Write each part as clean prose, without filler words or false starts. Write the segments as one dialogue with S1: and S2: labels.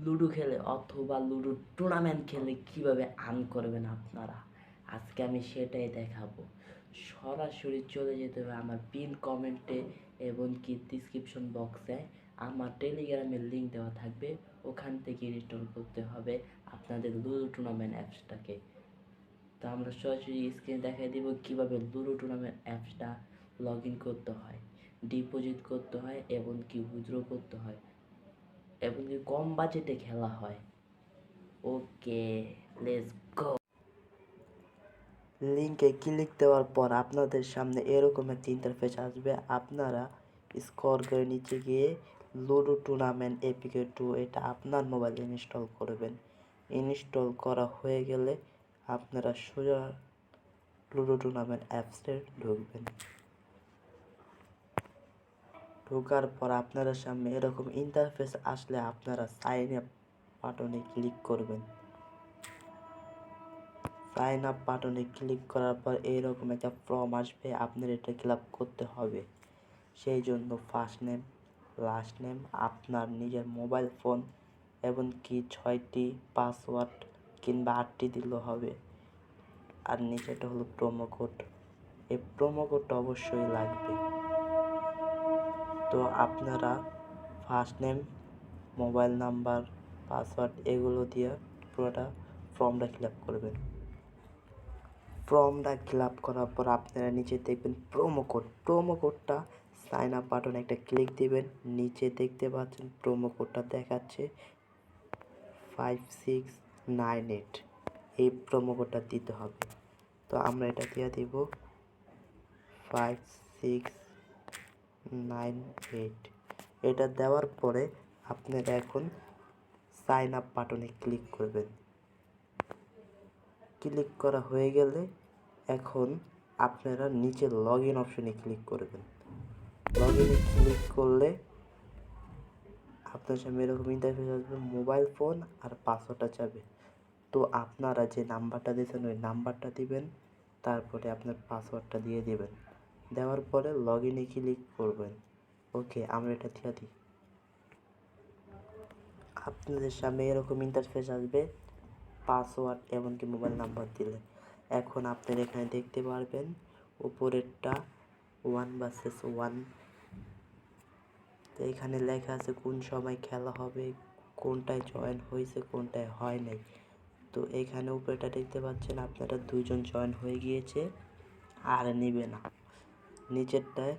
S1: Ludo খেলে অথবা ludo tournament খেলে কিভাবে আর্ন করবেন আপনারা, আজকে আমি সেটাই দেখাবো। সরাসরি চলে যেতে হবে আমার পিন কমেন্টে এবং কি ডিসক্রিপশন বক্সে আমার টেলিগ্রামের লিঙ্ক দেওয়া থাকবে, ওখান থেকে ইনস্টল করতে হবে আপনাদের লুডো টুর্নামেন্ট অ্যাপসটাকে। তো আমরা সরাসরি স্ক্রিনে দেখাই দিব কীভাবে লুডো টুর্নামেন্ট অ্যাপসটা লগ ইন করতে হয়, ডিপোজিট করতে হয় এবং কি উইথড্র করতে হয় এবং কি কম বাজেটে খেলা হয়। ওকে, লেটস গো। লিঙ্কে ক্লিক দেওয়ার পর আপনাদের সামনে এরকম একটা ইন্টারফেস আসবে। আপনারা স্ক্রল করে নিচে গিয়ে লুডো টুর্নামেন্ট এপিকে 2 এটা আপনার মোবাইলে ইনস্টল করবেন। ইনস্টল করা হয়ে গেলে আপনারা সোজা লুডো টুর্নামেন্ট অ্যাপসে ঢুকবেন। ঢোকার পর আপনাদের সামনে এরকম ইন্টারফেস আসলে আপনারা সাইন আপ বাটনে ক্লিক করবেন। সাইন আপ বাটনে ক্লিক করার পর এইরকম একটা ফর্ম আসবে, আপনার এটা ফিল আপ করতে হবে। সেই জন্য ফার্স্ট নেম, লাস্ট নেম, আপনার নিজের মোবাইল ফোন এবং কি 6টি পাসওয়ার্ড কিংবা 8টি দিলেও হবে। আর নিচেটা হলো প্রোমো কোড, এই প্রোমো কোডটা অবশ্যই লাগবে। তো আপনারা first name, mobile number, password এগুলো দিয়ে পুরোটা ফর্মটা ফিল আপ করবেন। ফর্মটা ফিল আপ করার পর আপনারা নিচে দেখবেন প্রোমো কোড। প্রোমো কোডটা সাইন আপ বাটনে একটা ক্লিক দিবেন। নিচে দেখতে পাচ্ছেন প্রোমো কোডটা দেখাচ্ছে 5698। এই প্রোমো কোডটা দিতে হবে। তো আমরা এটা দিয়ে দিব 5698। এটা দেওয়ার পরে আপনারা এখন সাইন আপ বাটনে ক্লিক করবেন। ক্লিক করা হয়ে গেলে এখন আপনারা নিচে লগ ইন অপশনে ক্লিক করবেন। লগ ইনে ক্লিক করলে আপনার সামনে এরকম ইন্টারফেস আসবে, মোবাইল ফোন আর পাসওয়ার্ডটা যাবে। তো আপনারা যে নাম্বারটা দিয়েছেন ওই নাম্বারটা দিবেন, তারপরে আপনার পাসওয়ার্ডটা দিয়ে দিবেন। দেওয়ার পরে লগ ইনে ক্লিক করবেন। ওকে, আমরা এটা দিয়ে দিই। আপনাদের সামনে এরকম ইন্টারফেস আসবে পাসওয়ার্ড এমনকি মোবাইল নাম্বার দিলে। এখন আপনারা এখানে দেখতে পারবেন উপরেরটা 1 ভার্সেস 1। তো এখানে লেখা আছে কোন সময় খেলা হবে, কোনটায় জয়েন হয়েছে কোনটায় হয় নাই। তো এখানে উপরেটা দেখতে পাচ্ছেন আপনারা 2 জন জয়েন হয়ে গিয়েছে আর নেবে না। নিচেরটায়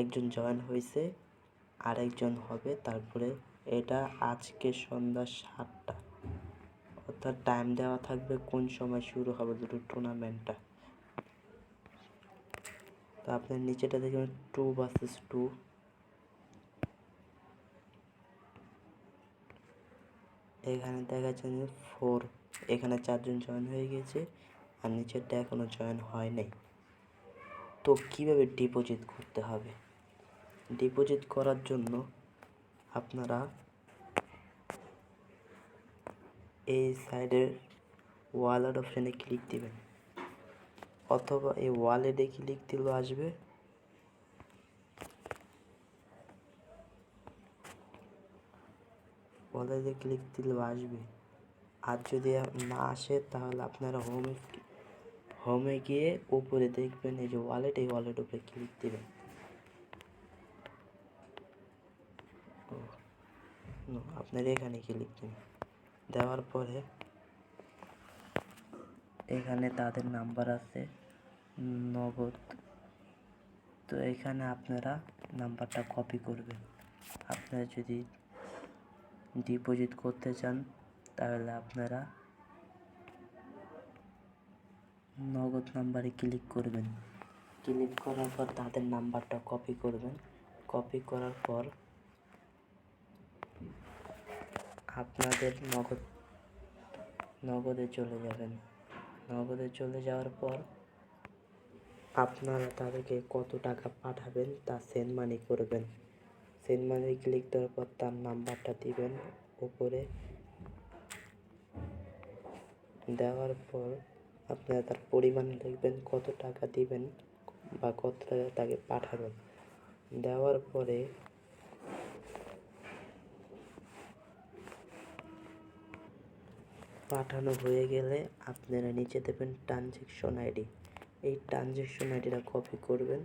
S1: একজন জয়েন হয়েছে আর একজন হবে। তারপরে এটা আজকে সন্ধ্যা 7টা, অর্থাৎ টাইম দেওয়া থাকবে কোন সময় শুরু হবে দুটো টুর্নামেন্টটা। তো আপনার নিচেটা দেখবেন 2 ভার্সেস 2। এখানে দেখাচ্ছে 4, এখানে 4 জন জয়েন হয়ে গেছে আর নিচেরটা এখনো জয়েন হয় নাই। তো কিভাবে ডিপোজিট করতে হবে? ডিপোজিট করার জন্য আপনারা এই সাইডের ওয়ালেট অপশানে ক্লিক দিবেন, অথবা এই ওয়ালেটে ক্লিক দিলেও আসবে। ওয়ালেটে ক্লিক দিলেও আসবে। আর যদি না আসে তাহলে আপনারা হোমে গিয়ে উপরে দেখবেন এই যে ওয়ালেট, এই ওয়ালেট উপরে ক্লিক দিবেন। আপনার এখানে ক্লিক দিন। দেওয়ার পরে এখানে তাদের নাম্বার আছে নগদ। তো এখানে আপনারা নাম্বারটা কপি করবেন। আপনারা যদি ডিপোজিট করতে চান তাহলে আপনারা নগদ নাম্বারে ক্লিক করবেন। ক্লিক করার পর তাদের নাম্বারটা কপি করবেন। কপি করার পর আপনাদের নগদে চলে যাবেন। নগদে চলে যাওয়ার পর আপনারা তাদেরকে কত টাকা পাঠাবেন তা সেন্ড মানি করবেন। সেন্ড মানি ক্লিক দেওয়ার পর তার নাম্বারটা দিবেন উপরে। দেওয়ার পর আপনারা তার পরিমাণ লিখবেন, কত টাকা দিবেন বা কত টাকা তাকে পাঠাবেন। দেওয়ার পরে পাঠানো হয়ে গেলে আপনারা নিচে দেবেন ট্রানজ্যাকশন আইডি। এই ট্রানজ্যাকশন আইডিটা কপি করবেন,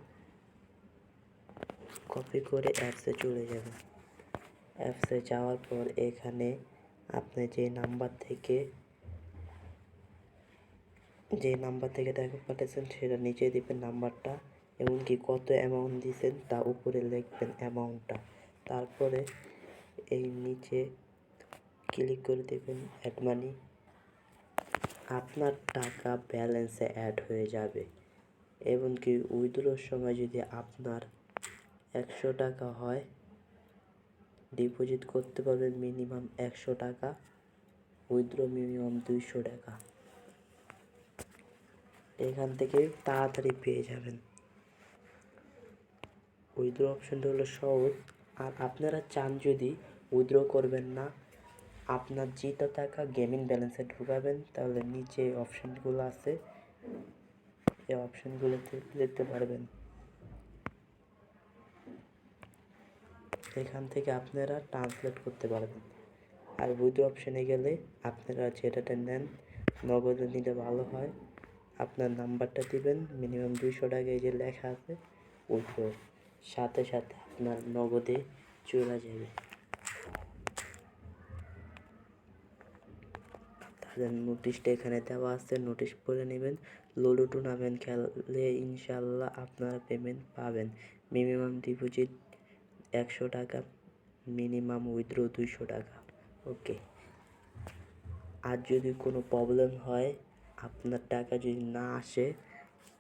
S1: কপি করে অ্যাপসে চলে যাবেন। অ্যাপসে যাওয়ার পর এখানে আপনি যে নাম্বার থেকে টাকা পাঠিয়েছেন সেটা নিচে দিবেন নাম্বারটা, এমনকি কত অ্যামাউন্ট দিয়েছেন তা উপরে লিখবেন অ্যামাউন্টটা। তারপরে এই নিচে ক্লিক করে দেবেন অ্যাড মানি। আপনার টাকা ব্যালেন্সে অ্যাড হয়ে যাবে। এমনকি উইথড্রোর সময় যদি আপনার 100 টাকা হয়, ডিপোজিট করতে পারবেন মিনিমাম 100 টাকা, উইথড্র মিনিমাম 200 টাকা। এখান থেকে তাড়াতাড়ি পেয়ে যাবেন। উইথড্র অপশনটা হলো সহজ। আর আপনারা চান যদি উইথড্র করবেন না, আপনার যেটা টাকা গেমিং ব্যালেন্সে ঢুকাবেন, তাহলে নিচে অপশনগুলো আছে, এই অপশনগুলোতে যেতে পারবেন। এখান থেকে আপনারা ট্রান্সলেট করতে পারবেন। আর উইথড্র অপশনে গেলে আপনারা যেটাতে নেন, নগদে নিলে ভালো হয়। আপনার নাম্বারটা দিবেন, মিনিমাম 200 টাকা এই যে লেখা আছে উইথড্র, সাথে সাথে আপনার নগদে চলে যাবে। তাহলে নোটিশটা এখানে দেওয়া আছে, নোটিশ পড়ে নেবেন। লুডো টুর্নামেন্ট খেললে ইনশাল্লাহ আপনারা পেমেন্ট পাবেন। মিনিমাম ডিপোজিট 100 টাকা, মিনিমাম উইথড্র 200 টাকা। ওকে। আর যদি কোনো প্রবলেম হয়, আপনার টাকা যদি না আসে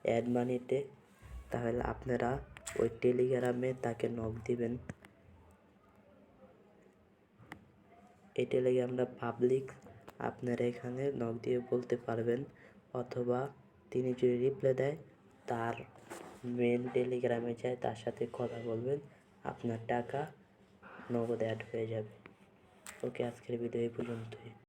S1: অ্যাড মানিতে, তাহলে আপনারা ওই টেলিগ্রামে তাকে নক দিবেন। এই টেলিগ্রামটা পাবলিক, আপনারা এখানে নক দিয়ে বলতে পারবেন, অথবা তিনি যদি রিপ্লাই দেয় তার মেন টেলিগ্রামে যায়, তার সাথে কথা বলবেন, আপনার টাকা নগদ অ্যাড হয়ে যাবে। ওকে, আজকের ভিডিও এই পর্যন্তই।